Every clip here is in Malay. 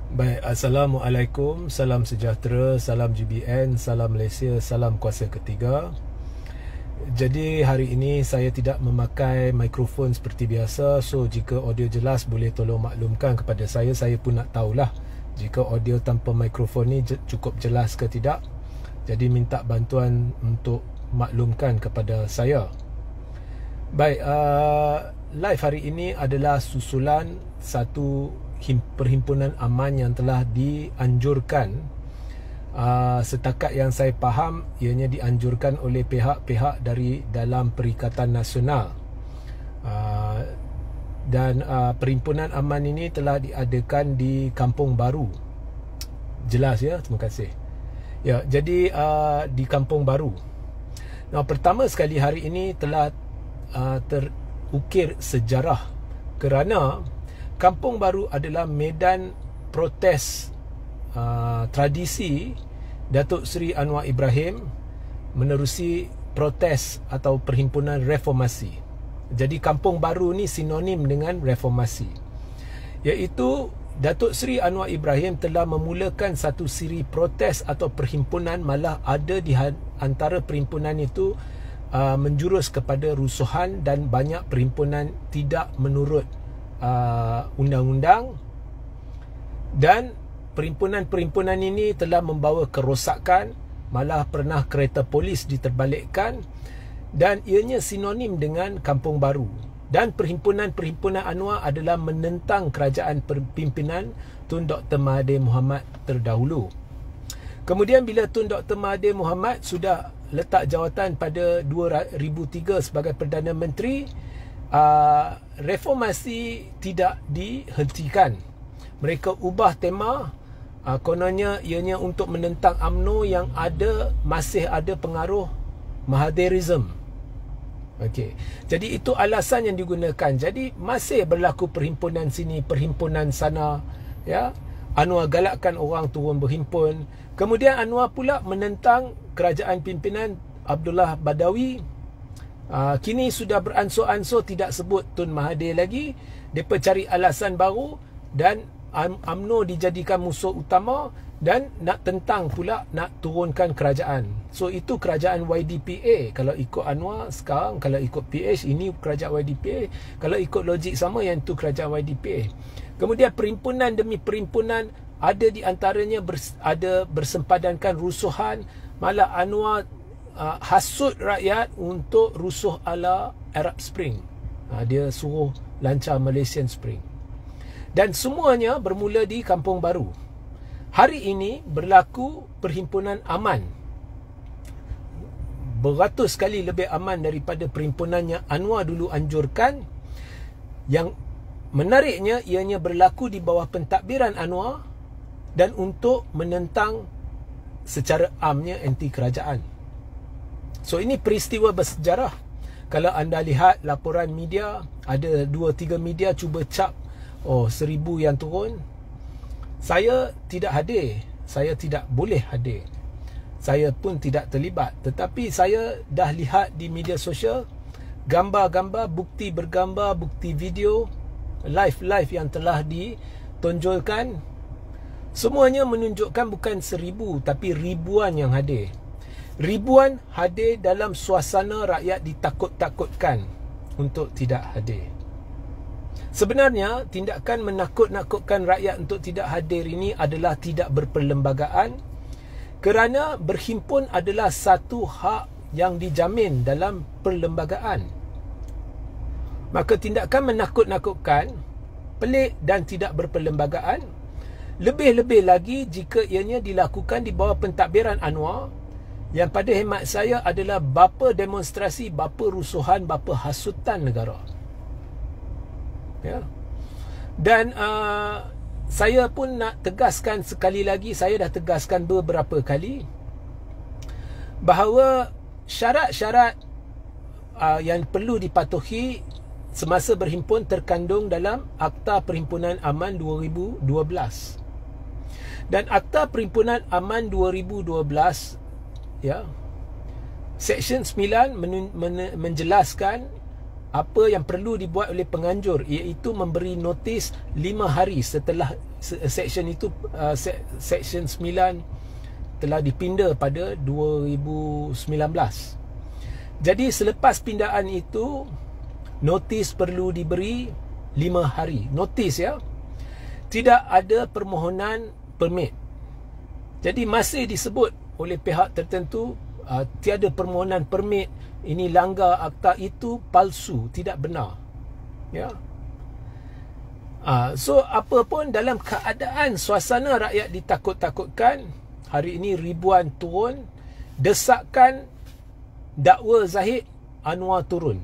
Baik, Assalamualaikum, salam sejahtera, salam GBN, salam Malaysia, salam kuasa ketiga. Jadi hari ini saya tidak memakai mikrofon seperti biasa. So jika audio jelas boleh tolong maklumkan kepada saya pun nak tahulah jika audio tanpa mikrofon ni cukup jelas ke tidak. Jadi minta bantuan untuk maklumkan kepada saya. Baik, live hari ini adalah susulan satu perhimpunan aman yang telah dianjurkan. Setakat yang saya faham, ianya dianjurkan oleh pihak-pihak dari dalam Perikatan Nasional. Dan perhimpunan aman ini telah diadakan di Kampung Baru. Jelas ya, terima kasih. Ya, jadi di Kampung Baru. Nah, pertama sekali hari ini telah terukir sejarah kerana Kampung Baru adalah medan protes tradisi Datuk Seri Anwar Ibrahim menerusi protes atau perhimpunan reformasi. Jadi Kampung Baru ni sinonim dengan reformasi, iaitu Datuk Seri Anwar Ibrahim telah memulakan satu siri protes atau perhimpunan, malah ada di antara perhimpunan itu menjurus kepada rusuhan dan banyak perhimpunan tidak menurut undang-undang, dan perhimpunan-perhimpunan ini telah membawa kerosakan, malah pernah kereta polis diterbalikkan, dan ianya sinonim dengan Kampung Baru. Dan perhimpunan-perhimpunan Anwar adalah menentang kerajaan pimpinan Tun Dr. Mahathir Mohamad terdahulu. Kemudian bila Tun Dr. Mahathir Mohamad sudah letak jawatan pada 2003 sebagai Perdana Menteri, reformasi tidak dihentikan. Mereka ubah tema, kononnya ianya untuk menentang UMNO yang masih ada pengaruh Mahathirism. Okey. Jadi itu alasan yang digunakan. Jadi masih berlaku perhimpunan sini, perhimpunan sana, ya. Anwar galakkan orang turun berhimpun. Kemudian Anwar pula menentang kerajaan pimpinan Abdullah Badawi. Kini sudah beransur-ansur tidak sebut Tun Mahathir lagi. Mereka cari alasan baru dan UMNO dijadikan musuh utama dan nak tentang pula nak turunkan kerajaan. So itu kerajaan YDPA. Kalau ikut Anwar sekarang, kalau ikut PH, ini kerajaan YDPA. Kalau ikut logik sama, yang itu kerajaan YDPA. Kemudian perhimpunan demi perhimpunan, ada di antaranya ada bersempadankan rusuhan. Malah Anwar hasut rakyat untuk rusuh ala Arab Spring. Dia suruh lancar Malaysian Spring. Dan semuanya bermula di Kampung Baru. Hari ini berlaku perhimpunan aman. Beratus kali lebih aman daripada perhimpunan yang Anwar dulu anjurkan. Yang menariknya, ianya berlaku di bawah pentadbiran Anwar dan untuk menentang secara amnya anti kerajaan. So ini peristiwa bersejarah. Kalau anda lihat laporan media, ada 2-3 media cuba cap 1,000 yang turun. Saya tidak hadir. Saya tidak boleh hadir. Saya pun tidak terlibat. Tetapi saya dah lihat di media sosial gambar-gambar, bukti bergambar, bukti video, live yang telah ditonjolkan. Semuanya menunjukkan bukan 1,000 tapi ribuan yang hadir. Ribuan hadir dalam suasana rakyat ditakut-takutkan untuk tidak hadir. Sebenarnya tindakan menakut-nakutkan rakyat untuk tidak hadir ini adalah tidak berperlembagaan, kerana berhimpun adalah satu hak yang dijamin dalam perlembagaan. Maka tindakan menakut-nakutkan pelik dan tidak berperlembagaan. Lebih-lebih lagi jika ianya dilakukan di bawah pentadbiran Anwar, yang pada hemat saya adalah bapa demonstrasi, bapa rusuhan, bapa hasutan negara. Ya. Dan saya pun nak tegaskan sekali lagi, saya dah tegaskan beberapa kali, bahawa syarat-syarat yang perlu dipatuhi semasa berhimpun terkandung dalam Akta Perhimpunan Aman 2012. Dan Akta Perhimpunan Aman 2012, ya, Seksyen 9 menjelaskan apa yang perlu dibuat oleh penganjur, iaitu memberi notis 5 hari setelah seksyen itu, seksyen 9 telah dipinda pada 2019. Jadi selepas pindaan itu, notis perlu diberi 5 hari. Notis, ya. Tidak ada permohonan permit. Jadi masih disebut oleh pihak tertentu, tiada permohonan permit, ini langgar akta, itu palsu, tidak benar. Ya. So apa pun, dalam keadaan suasana rakyat ditakut-takutkan, hari ini ribuan turun, desakan dakwa Zahid Anwar turun.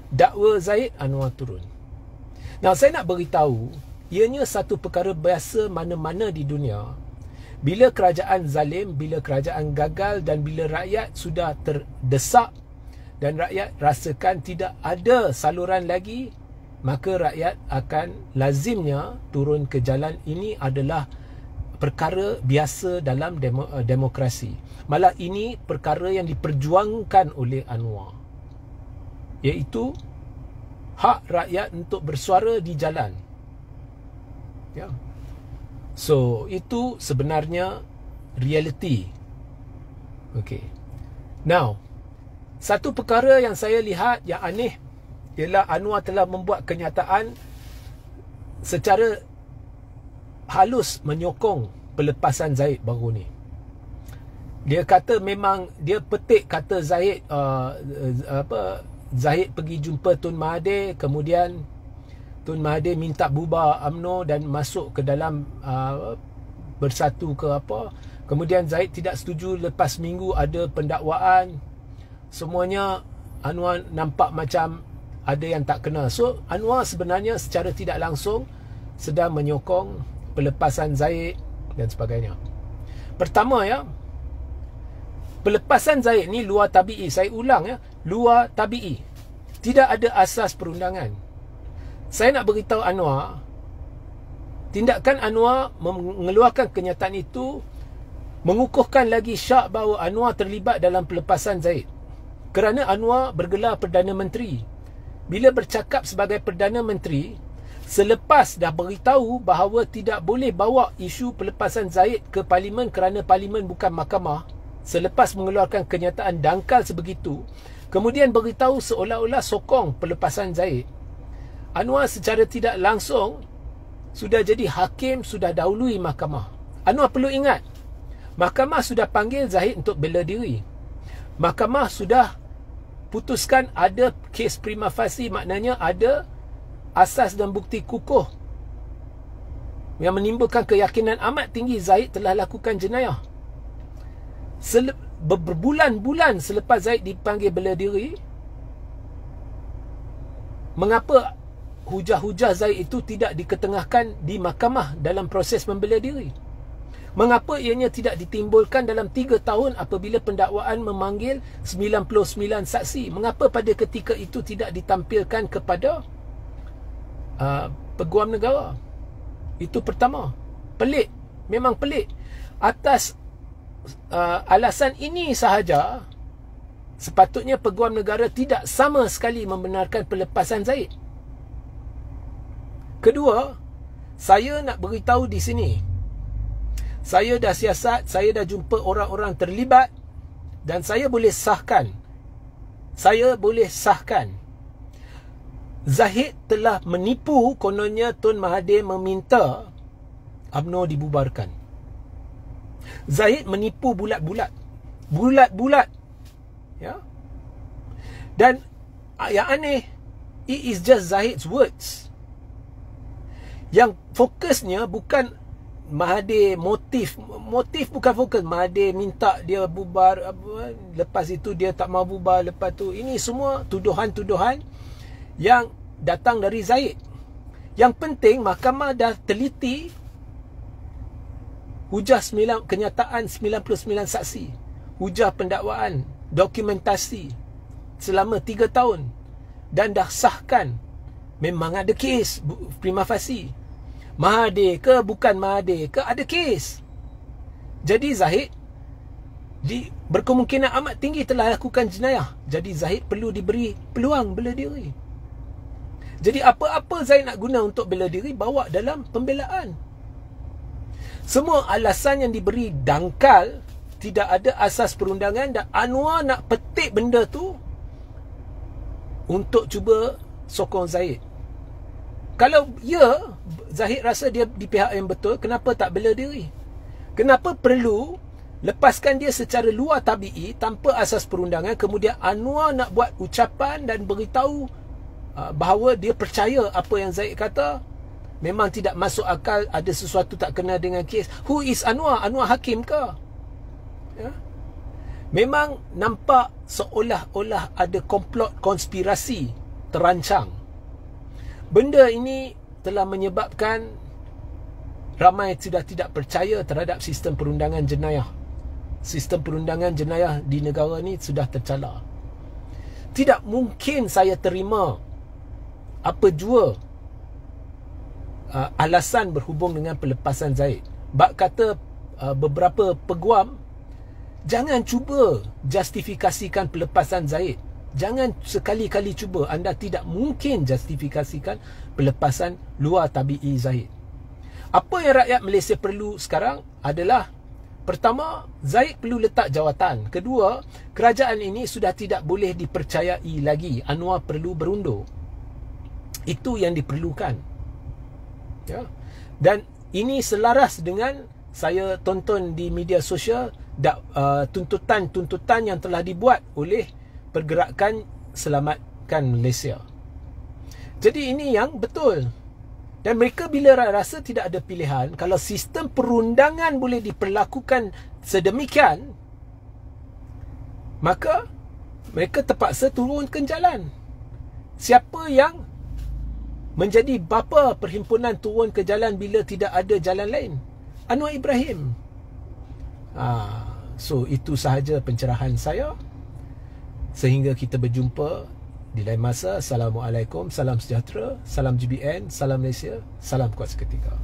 Dakwa Zahid Anwar turun. Nah, saya nak beritahu, ianya satu perkara biasa mana-mana di dunia. Bila kerajaan zalim, bila kerajaan gagal, dan bila rakyat sudah terdesak dan rakyat rasakan tidak ada saluran lagi, maka rakyat akan lazimnya turun ke jalan. Ini adalah perkara biasa dalam demokrasi. Malah ini perkara yang diperjuangkan oleh Anwar, iaitu hak rakyat untuk bersuara di jalan. Ya. So, itu sebenarnya reality. Okay. Now, satu perkara yang saya lihat yang aneh ialah Anwar telah membuat kenyataan secara halus menyokong pelepasan Zahid baru ni. Dia kata memang, dia petik kata Zahid, Zahid pergi jumpa Tun Mahathir, kemudian Tun Mahathir minta bubar UMNO dan masuk ke dalam bersatu ke apa. Kemudian Zahid tidak setuju, lepas minggu ada pendakwaan. Semuanya Anwar nampak macam ada yang tak kena. So Anwar sebenarnya secara tidak langsung sedang menyokong pelepasan Zahid dan sebagainya. Pertama, ya, pelepasan Zahid ni luar tabi'i. Saya ulang, ya, luar tabi'i. Tidak ada asas perundangan. Saya nak beritahu Anwar, tindakan Anwar mengeluarkan kenyataan itu mengukuhkan lagi syak bahawa Anwar terlibat dalam pelepasan Zahid. Kerana Anwar bergelar Perdana Menteri. Bila bercakap sebagai Perdana Menteri, selepas dah beritahu bahawa tidak boleh bawa isu pelepasan Zahid ke Parlimen kerana Parlimen bukan mahkamah, selepas mengeluarkan kenyataan dangkal sebegitu, kemudian beritahu seolah-olah sokong pelepasan Zahid, Anwar secara tidak langsung sudah jadi hakim, sudah dahului mahkamah. Anwar perlu ingat, mahkamah sudah panggil Zahid untuk bela diri. Mahkamah sudah putuskan ada kes prima facie, maknanya ada asas dan bukti kukuh yang menimbulkan keyakinan amat tinggi Zahid telah lakukan jenayah. Berbulan-bulan selepas Zahid dipanggil bela diri, mengapa hujah-hujah Zahid itu tidak diketengahkan di mahkamah dalam proses membela diri? Mengapa ianya tidak ditimbulkan dalam 3 tahun apabila pendakwaan memanggil 99 saksi? Mengapa pada ketika itu tidak ditampilkan kepada Peguam Negara? Itu pertama. Pelik. Memang pelik. Atas alasan ini sahaja, sepatutnya Peguam Negara tidak sama sekali membenarkan pelepasan Zahid. Kedua, saya nak beritahu di sini, saya dah siasat, saya dah jumpa orang-orang terlibat, dan saya boleh sahkan Zahid telah menipu. Kononnya Tun Mahathir meminta UMNO dibubarkan. Zahid menipu bulat-bulat, ya. Dan yang aneh, it is just Zahid's words. Yang fokusnya bukan Mahathir, motif bukan fokus. Mahathir minta dia bubar, lepas itu dia tak mahu bubar, lepas tu ini semua tuduhan-tuduhan yang datang dari Zahid. Yang penting mahkamah dah teliti hujah kenyataan 99 saksi, hujah pendakwaan, dokumentasi selama 3 tahun, dan dah sahkan memang ada kes prima facie. Mahathir ke bukan Mahathir ke, ada kes. Jadi Zahid berkemungkinan amat tinggi telah lakukan jenayah. Jadi Zahid perlu diberi peluang bela diri. Jadi apa-apa Zahid nak guna untuk bela diri, bawa dalam pembelaan. Semua alasan yang diberi dangkal, tidak ada asas perundangan, dan Anwar nak petik benda tu untuk cuba sokong Zahid. Kalau Zahid rasa dia di pihak yang betul, kenapa tak bela diri? Kenapa perlu lepaskan dia secara luar tabi'i tanpa asas perundangan, kemudian Anwar nak buat ucapan dan beritahu bahawa dia percaya apa yang Zahid kata? Memang tidak masuk akal, ada sesuatu tak kena dengan kes. Who is Anwar? Anwar hakim ke? Ya? Memang nampak seolah-olah ada komplot konspirasi terancang. Benda ini telah menyebabkan ramai sudah tidak percaya terhadap sistem perundangan jenayah. Sistem perundangan jenayah di negara ni sudah tercalar. Tidak mungkin saya terima apa jua alasan berhubung dengan pelepasan Zahid. Bak kata beberapa peguam, jangan cuba justifikasikan pelepasan Zahid. Jangan sekali-kali cuba. Anda tidak mungkin justifikasikan pelepasan luar tabi'i Zahid. Apa yang rakyat Malaysia perlu sekarang adalah, pertama, Zahid perlu letak jawatan. Kedua, kerajaan ini sudah tidak boleh dipercayai lagi. Anwar perlu berundur. Itu yang diperlukan. Ya. Dan ini selaras dengan saya tonton di media sosial tuntutan-tuntutan yang telah dibuat oleh Pergerakan Selamatkan Malaysia. Jadi ini yang betul. Dan mereka bila rasa tidak ada pilihan, kalau sistem perundangan boleh diperlakukan sedemikian, maka mereka terpaksa turun ke jalan. Siapa yang menjadi bapa perhimpunan turun ke jalan bila tidak ada jalan lain? Anwar Ibrahim. So itu sahaja pencerahan saya. Sehingga kita berjumpa di lain masa. Assalamualaikum, salam sejahtera, salam GBN, salam Malaysia, salam kuat seketika.